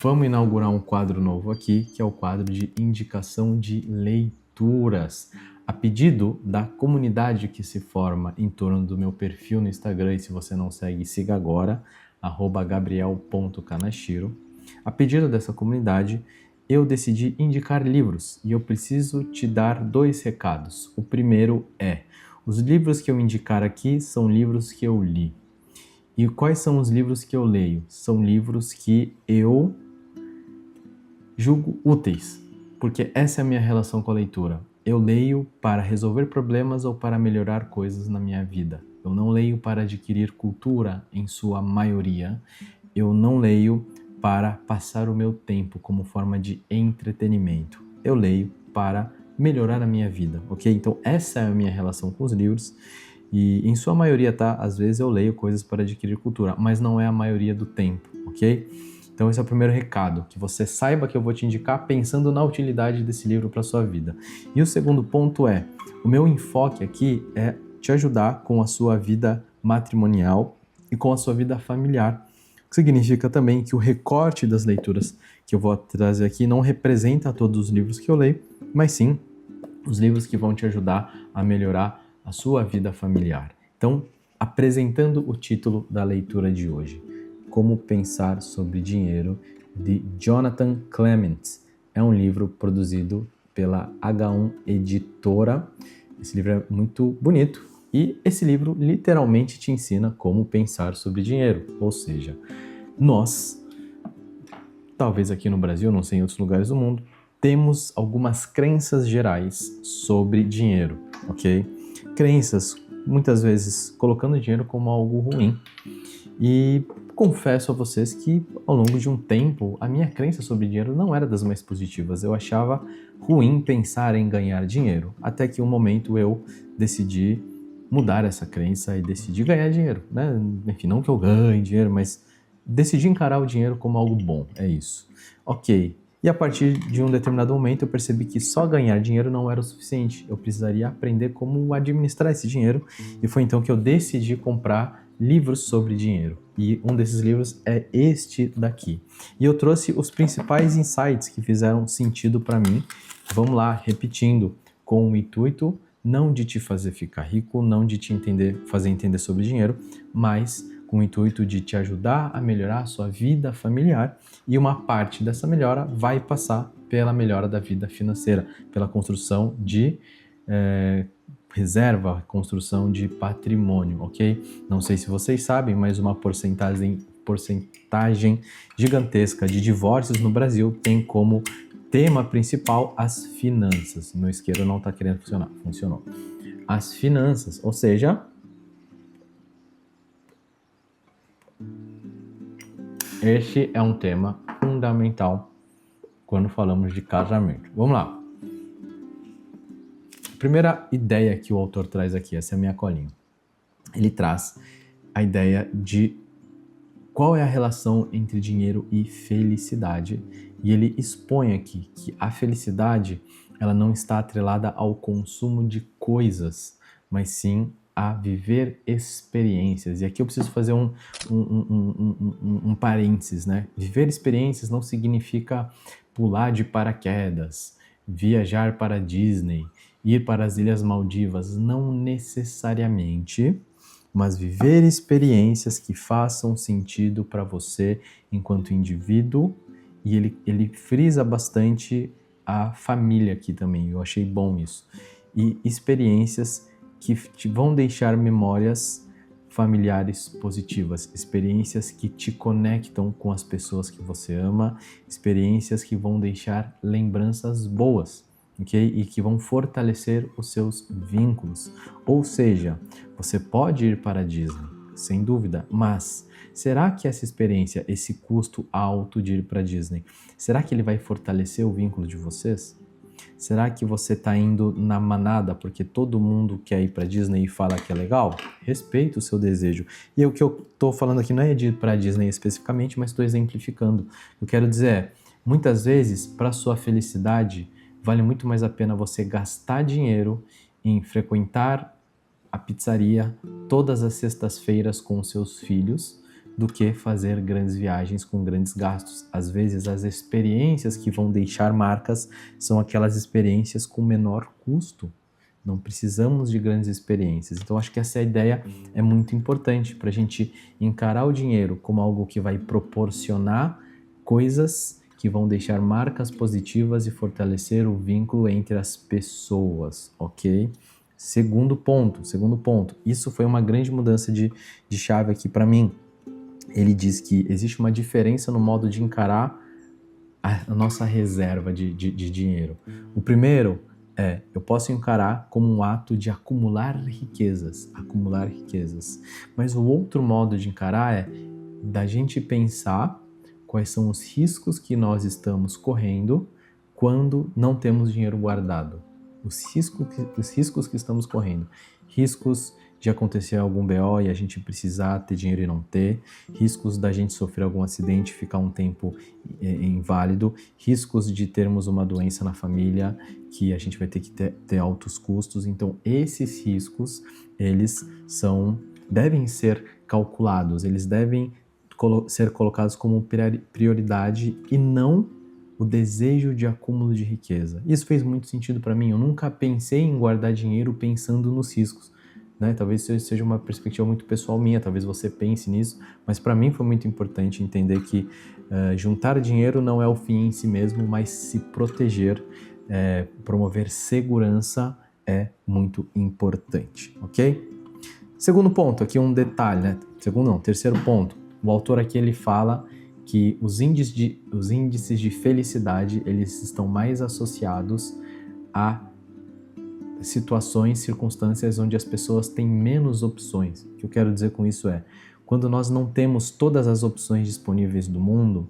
Vamos inaugurar um quadro novo aqui, que é o quadro de indicação de leituras. A pedido da comunidade que se forma em torno do meu perfil no Instagram, e se você não segue, siga agora, @gabriel.kanashiro. A pedido dessa comunidade, eu decidi indicar livros e eu preciso te dar 2 recados. O primeiro é: os livros que eu indicar aqui são livros que eu li. E quais são os livros que eu leio? São livros que eu julgo úteis, porque essa é a minha relação com a leitura. Eu leio para resolver problemas ou para melhorar coisas na minha vida. Eu não leio para adquirir cultura em sua maioria. Eu não leio para passar o meu tempo como forma de entretenimento. Eu leio para melhorar a minha vida, ok? Então essa é a minha relação com os livros e em sua maioria, tá? Às vezes eu leio coisas para adquirir cultura, mas não é a maioria do tempo, ok? Então esse é o primeiro recado, que você saiba que eu vou te indicar pensando na utilidade desse livro para sua vida. E o segundo ponto é, o meu enfoque aqui é te ajudar com a sua vida matrimonial e com a sua vida familiar. O que significa também que o recorte das leituras que eu vou trazer aqui não representa todos os livros que eu leio, mas sim os livros que vão te ajudar a melhorar a sua vida familiar. Então, apresentando o título da leitura de hoje, Como Pensar sobre Dinheiro, de Jonathan Clement. É um livro produzido pela H1 Editora. Esse livro é muito bonito e esse livro literalmente te ensina como pensar sobre dinheiro. Ou seja, nós, talvez aqui no Brasil, não sei em outros lugares do mundo, temos algumas crenças gerais sobre dinheiro, ok? Crenças, muitas vezes, colocando dinheiro como algo ruim. E confesso a vocês que, ao longo de um tempo, a minha crença sobre dinheiro não era das mais positivas. Eu achava ruim pensar em ganhar dinheiro, até que um momento eu decidi mudar essa crença e decidi ganhar dinheiro, né? Enfim, não que eu ganhe dinheiro, mas decidi encarar o dinheiro como algo bom, é isso. Ok. E a partir de um determinado momento eu percebi que só ganhar dinheiro não era o suficiente. Eu precisaria aprender como administrar esse dinheiro e foi então que eu decidi comprar livros sobre dinheiro. E um desses livros é este daqui. E eu trouxe os principais insights que fizeram sentido para mim. Vamos lá, repetindo, com o intuito não de te fazer ficar rico, não de te fazer entender sobre dinheiro, mas com o intuito de te ajudar a melhorar a sua vida familiar, e uma parte dessa melhora vai passar pela melhora da vida financeira, pela construção de reserva, construção de patrimônio, ok? Não sei se vocês sabem, mas uma porcentagem gigantesca de divórcios no Brasil tem como tema principal as finanças. Meu isqueiro não está querendo funcionar, funcionou. As finanças, ou seja, este é um tema fundamental quando falamos de casamento. Vamos lá. Primeira ideia que o autor traz aqui, essa é a minha colinha. Ele traz a ideia de qual é a relação entre dinheiro e felicidade, e ele expõe aqui que a felicidade ela não está atrelada ao consumo de coisas, mas sim a viver experiências. E aqui eu preciso fazer um parênteses, né? Viver experiências não significa pular de paraquedas, viajar para Disney, ir para as Ilhas Maldivas, não necessariamente, mas viver experiências que façam sentido para você enquanto indivíduo, e ele frisa bastante a família aqui também, eu achei bom isso. E experiências que vão deixar memórias familiares positivas, experiências que te conectam com as pessoas que você ama, experiências que vão deixar lembranças boas, ok? E que vão fortalecer os seus vínculos. Ou seja, você pode ir para a Disney, sem dúvida, mas será que essa experiência, esse custo alto de ir para a Disney, será que ele vai fortalecer o vínculo de vocês? Será que você está indo na manada porque todo mundo quer ir para Disney e fala que é legal? Respeita o seu desejo. E o que eu estou falando aqui não é de ir para Disney especificamente, mas estou exemplificando. Eu quero dizer é, muitas vezes, para sua felicidade, vale muito mais a pena você gastar dinheiro em frequentar a pizzaria todas as sextas-feiras com os seus filhos do que fazer grandes viagens com grandes gastos. Às vezes, as experiências que vão deixar marcas são aquelas experiências com menor custo. Não precisamos de grandes experiências. Então, acho que essa ideia é muito importante para a gente encarar o dinheiro como algo que vai proporcionar coisas que vão deixar marcas positivas e fortalecer o vínculo entre as pessoas, ok? Segundo ponto. Isso foi uma grande mudança de chave aqui para mim. Ele diz que existe uma diferença no modo de encarar a nossa reserva de dinheiro. O primeiro eu posso encarar como um ato de acumular riquezas. Mas o outro modo de encarar é da gente pensar quais são os riscos que nós estamos correndo quando não temos dinheiro guardado. Os riscos que estamos correndo. Riscos de acontecer algum BO e a gente precisar ter dinheiro e não ter, riscos da gente sofrer algum acidente e ficar um tempo inválido, riscos de termos uma doença na família que a gente vai ter que ter altos custos. Então, esses riscos, eles devem ser calculados, eles devem ser colocados como prioridade e não o desejo de acúmulo de riqueza. Isso fez muito sentido para mim. Eu nunca pensei em guardar dinheiro pensando nos riscos. Né? Talvez seja uma perspectiva muito pessoal minha, talvez você pense nisso, mas para mim foi muito importante entender que juntar dinheiro não é o fim em si mesmo, mas se proteger, promover segurança é muito importante, ok? Segundo ponto, aqui um detalhe, né? Terceiro ponto, o autor aqui ele fala que os índices de felicidade, eles estão mais associados a situações, circunstâncias onde as pessoas têm menos opções. O que eu quero dizer com isso é, quando nós não temos todas as opções disponíveis do mundo,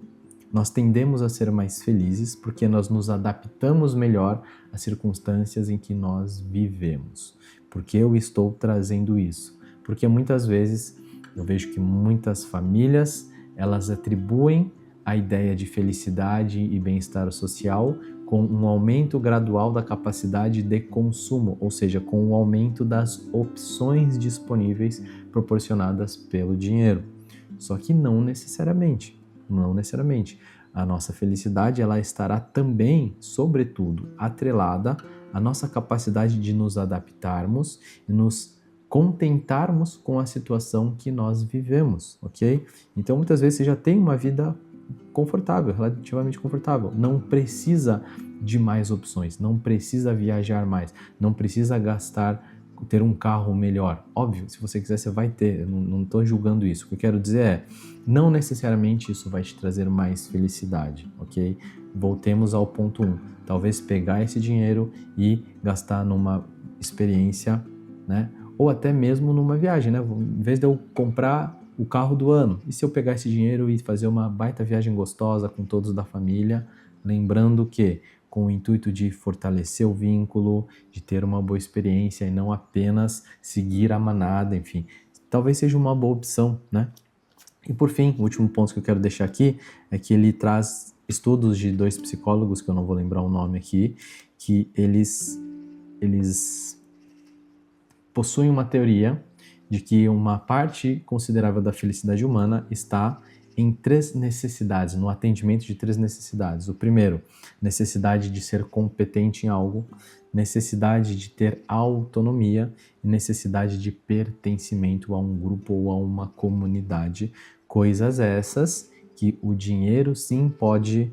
nós tendemos a ser mais felizes porque nós nos adaptamos melhor às circunstâncias em que nós vivemos. Por que eu estou trazendo isso? Porque muitas vezes eu vejo que muitas famílias, elas atribuem a ideia de felicidade e bem-estar social com um aumento gradual da capacidade de consumo, ou seja, com o aumento das opções disponíveis proporcionadas pelo dinheiro. Só que não necessariamente. A nossa felicidade, ela estará também, sobretudo, atrelada à nossa capacidade de nos adaptarmos e nos contentarmos com a situação que nós vivemos, ok? Então, muitas vezes você já tem uma vida confortável, relativamente confortável. Não precisa de mais opções, não precisa viajar mais, não precisa ter um carro melhor. Óbvio, se você quiser, você vai ter, eu não estou julgando isso. O que eu quero dizer é, não necessariamente isso vai te trazer mais felicidade, ok? Voltemos ao ponto 1. Talvez pegar esse dinheiro e gastar numa experiência, né? Ou até mesmo numa viagem, né? Em vez de eu comprar o carro do ano, e se eu pegar esse dinheiro e fazer uma baita viagem gostosa com todos da família, lembrando que com o intuito de fortalecer o vínculo, de ter uma boa experiência e não apenas seguir a manada, enfim, talvez seja uma boa opção, né? E por fim, o último ponto que eu quero deixar aqui é que ele traz estudos de 2 psicólogos, que eu não vou lembrar o nome aqui, que eles possuem uma teoria de que uma parte considerável da felicidade humana está em 3 necessidades, no atendimento de 3 necessidades. O primeiro, necessidade de ser competente em algo, necessidade de ter autonomia e necessidade de pertencimento a um grupo ou a uma comunidade. Coisas essas que o dinheiro sim pode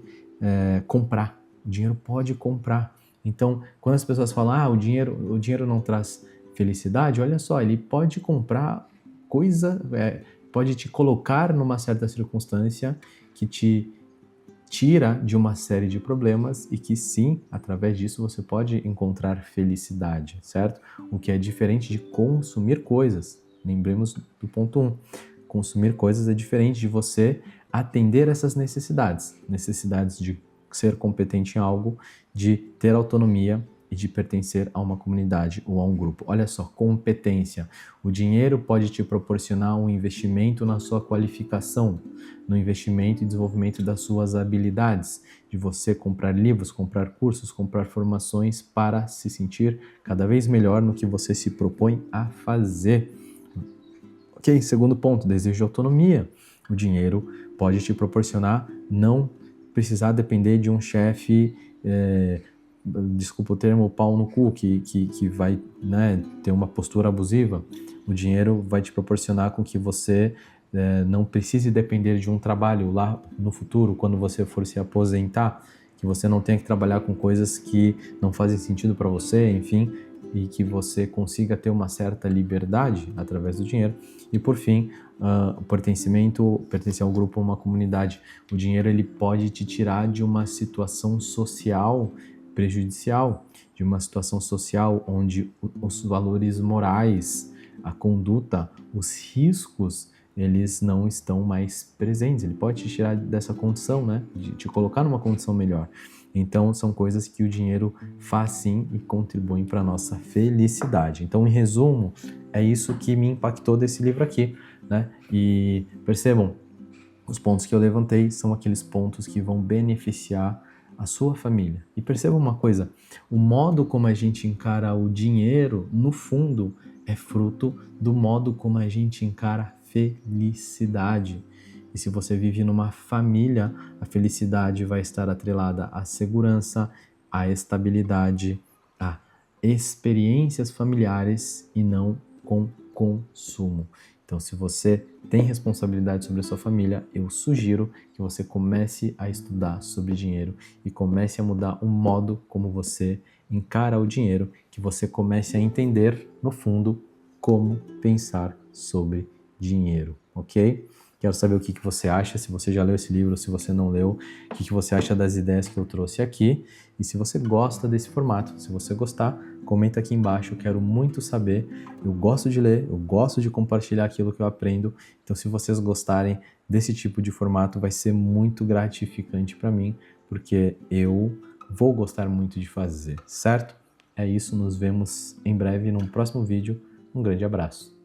comprar. O dinheiro pode comprar. Então, quando as pessoas falam, o dinheiro não traz felicidade, olha só, ele pode comprar coisa, pode te colocar numa certa circunstância que te tira de uma série de problemas e que sim, através disso você pode encontrar felicidade, certo? O que é diferente de consumir coisas. Lembremos do ponto 1. Consumir coisas é diferente de você atender essas necessidades. Necessidades de ser competente em algo, de ter autonomia e de pertencer a uma comunidade ou a um grupo. Olha só, competência. O dinheiro pode te proporcionar um investimento na sua qualificação, no investimento e desenvolvimento das suas habilidades, de você comprar livros, comprar cursos, comprar formações para se sentir cada vez melhor no que você se propõe a fazer. Ok, segundo ponto, desejo de autonomia. o dinheiro pode te proporcionar não precisar depender de um chefe, desculpa o termo, pau no cu, que vai, né, ter uma postura abusiva. O dinheiro vai te proporcionar com que você não precise depender de um trabalho lá no futuro, quando você for se aposentar, que você não tenha que trabalhar com coisas que não fazem sentido para você, enfim, e que você consiga ter uma certa liberdade através do dinheiro. E por fim, pertencer ao grupo ou uma comunidade. O dinheiro ele pode te tirar de uma situação social prejudicial, de uma situação social onde os valores morais, a conduta, os riscos, eles não estão mais presentes. Ele pode te tirar dessa condição, né? De te colocar numa condição melhor. Então, são coisas que o dinheiro faz sim e contribuem para a nossa felicidade. Então, em resumo, é isso que me impactou desse livro aqui, né? E percebam, os pontos que eu levantei são aqueles pontos que vão beneficiar a sua família. E perceba uma coisa, o modo como a gente encara o dinheiro, no fundo, é fruto do modo como a gente encara a felicidade. E se você vive numa família, a felicidade vai estar atrelada à segurança, à estabilidade, a experiências familiares e não com consumo. Então, se você tem responsabilidade sobre a sua família, eu sugiro que você comece a estudar sobre dinheiro e comece a mudar o modo como você encara o dinheiro, que você comece a entender, no fundo, como pensar sobre dinheiro, ok? Quero saber o que você acha, se você já leu esse livro, se você não leu, o que você acha das ideias que eu trouxe aqui. E se você gosta desse formato, se você gostar, comenta aqui embaixo, eu quero muito saber. Eu gosto de ler, eu gosto de compartilhar aquilo que eu aprendo. Então, se vocês gostarem desse tipo de formato, vai ser muito gratificante para mim, porque eu vou gostar muito de fazer, certo? É isso, nos vemos em breve num próximo vídeo. Um grande abraço.